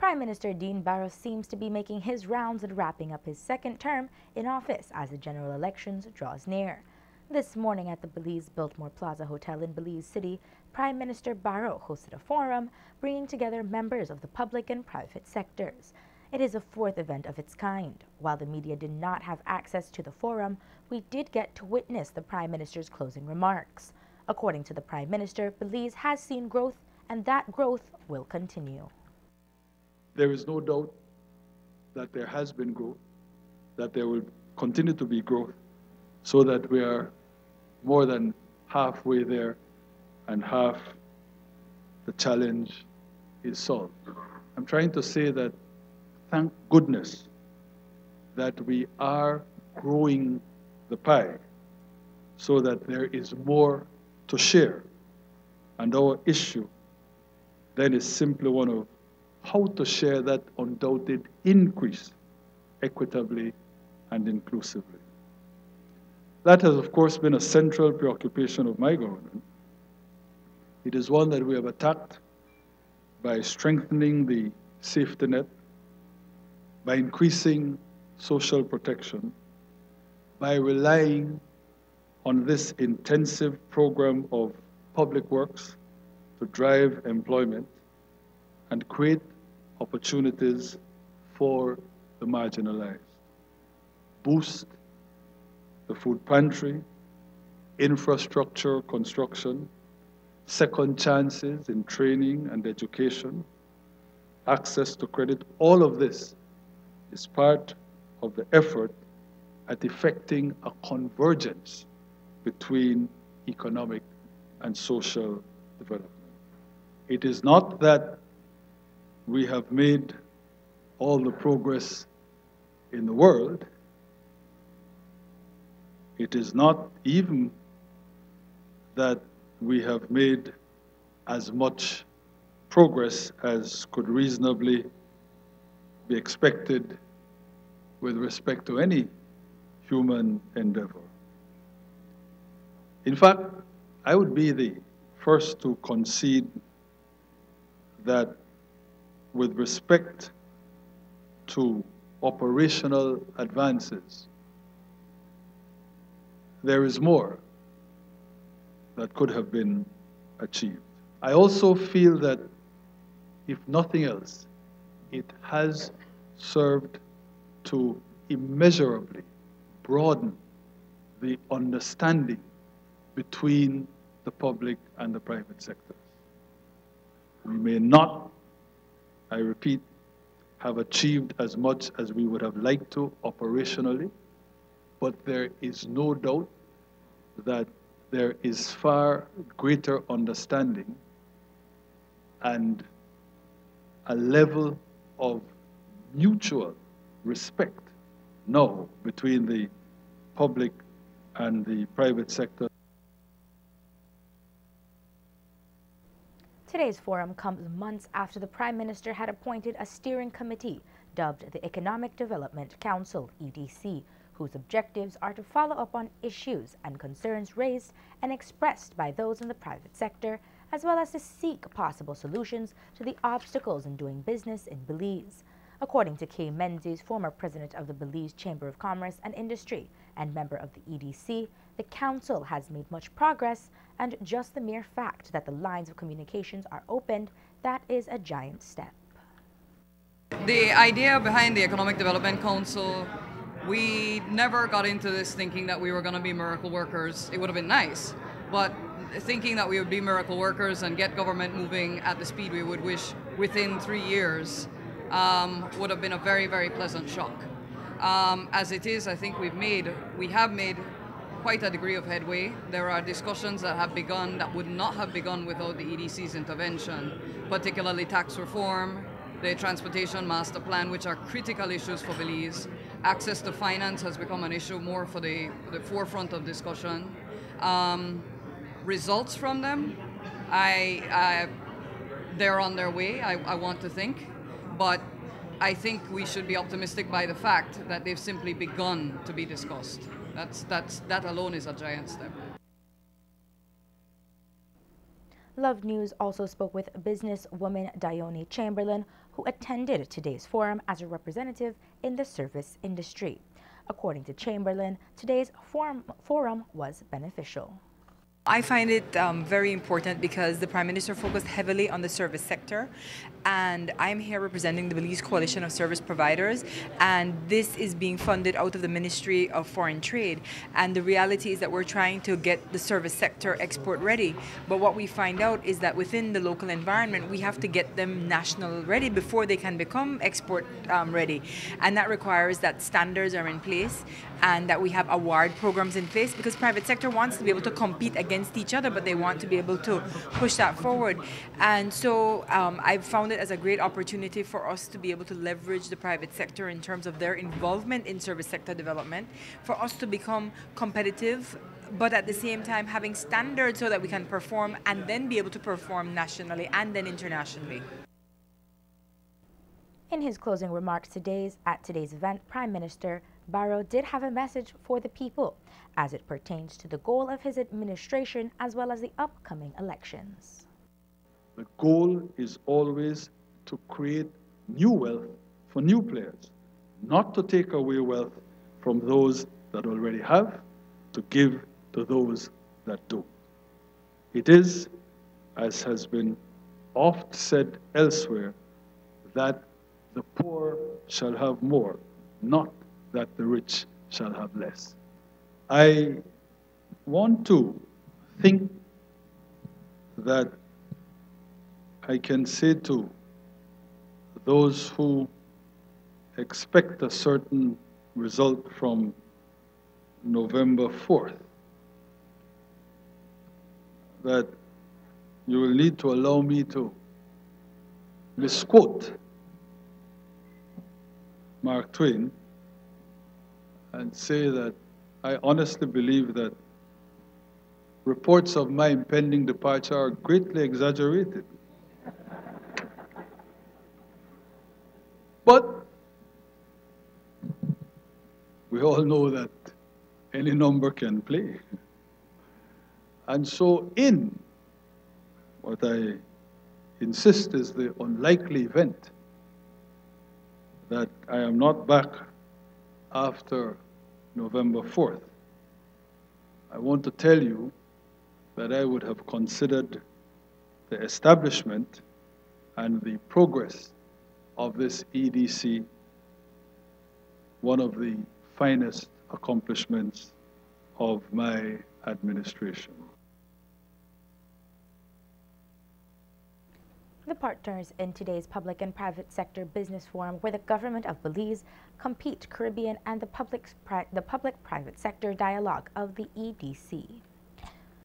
Prime Minister Dean Barrow seems to be making his rounds and wrapping up his second term in office as the general elections draws near. This morning at the Belize Biltmore Plaza Hotel in Belize City, Prime Minister Barrow hosted a forum bringing together members of the public and private sectors. It is a fourth event of its kind. While the media did not have access to the forum, we did get to witness the Prime Minister's closing remarks. According to the Prime Minister, Belize has seen growth and that growth will continue. There is no doubt that there has been growth, that there will continue to be growth, so that we are more than halfway there and half the challenge is solved. I'm trying to say that thank goodness that we are growing the pie so that there is more to share. And our issue then is simply one of how to share that undoubted increase equitably and inclusively. That has, of course, been a central preoccupation of my government. It is one that we have attacked by strengthening the safety net, by increasing social protection, by relying on this intensive program of public works to drive employment and create opportunities for the marginalized. Boost the food pantry, infrastructure construction, second chances in training and education, access to credit. All of this is part of the effort at effecting a convergence between economic and social development. It is not that we have made all the progress in the world. It is not even that we have made as much progress as could reasonably be expected with respect to any human endeavor. In fact, I would be the first to concede that with respect to operational advances, there is more that could have been achieved. I also feel that, if nothing else, it has served to immeasurably broaden the understanding between the public and the private sectors. We may not, I repeat, have achieved as much as we would have liked to operationally, but there is no doubt that there is far greater understanding and a level of mutual respect now between the public and the private sector. Today's forum comes months after the Prime Minister had appointed a steering committee dubbed the Economic Development Council, EDC, whose objectives are to follow up on issues and concerns raised and expressed by those in the private sector, as well as to seek possible solutions to the obstacles in doing business in Belize. According to Kay Menzies, former president of the Belize Chamber of Commerce and Industry and member of the EDC, the council has made much progress, and just the mere fact that the lines of communications are opened, that is a giant step. The idea behind the Economic Development Council, we never got into this thinking that we were going to be miracle workers. It would have been nice, but thinking that we would be miracle workers and get government moving at the speed we would wish within 3 years would have been a very, very pleasant shock. As it is, I think we have made quite a degree of headway. There are discussions that have begun that would not have begun without the EDC's intervention, particularly tax reform, the transportation master plan, which are critical issues for Belize. Access to finance has become an issue more for the forefront of discussion. Results from them, they're on their way, I want to think, but I think we should be optimistic by the fact that they've simply begun to be discussed. That alone is a giant step. Love News also spoke with businesswoman Dione Chamberlain, who attended today's forum as a representative in the service industry. According to Chamberlain, today's forum was beneficial. I find it very important because the Prime Minister focused heavily on the service sector, and I'm here representing the Belize Coalition of Service Providers, and this is being funded out of the Ministry of Foreign Trade. And the reality is that we're trying to get the service sector export ready, but what we find out is that within the local environment we have to get them national ready before they can become export ready, and that requires that standards are in place and that we have award programs in place, because private sector wants to be able to compete against each other, but they want to be able to push that forward. And so I've found it as a great opportunity for us to be able to leverage the private sector in terms of their involvement in service sector development, for us to become competitive, but at the same time having standards so that we can perform and then be able to perform nationally and then internationally. In his closing remarks at today's event, Prime Minister Barrow did have a message for the people as it pertains to the goal of his administration as well as the upcoming elections. The goal is always to create new wealth for new players, not to take away wealth from those that already have, to give to those that don't. It is, as has been oft said elsewhere, that the poor shall have more, not that the rich shall have less. I want to think that I can say to those who expect a certain result from November 4th that you will need to allow me to misquote Mark Twain and say that I honestly believe that reports of my impending departure are greatly exaggerated. But we all know that any number can play. And so in what I insist is the unlikely event that I am not back after November 4th, I want to tell you that I would have considered the establishment and the progress of this EDC one of the finest accomplishments of my administration. The partners in today's public and private sector business forum were the Government of Belize, Compete Caribbean, and the public-private sector dialogue of the EDC.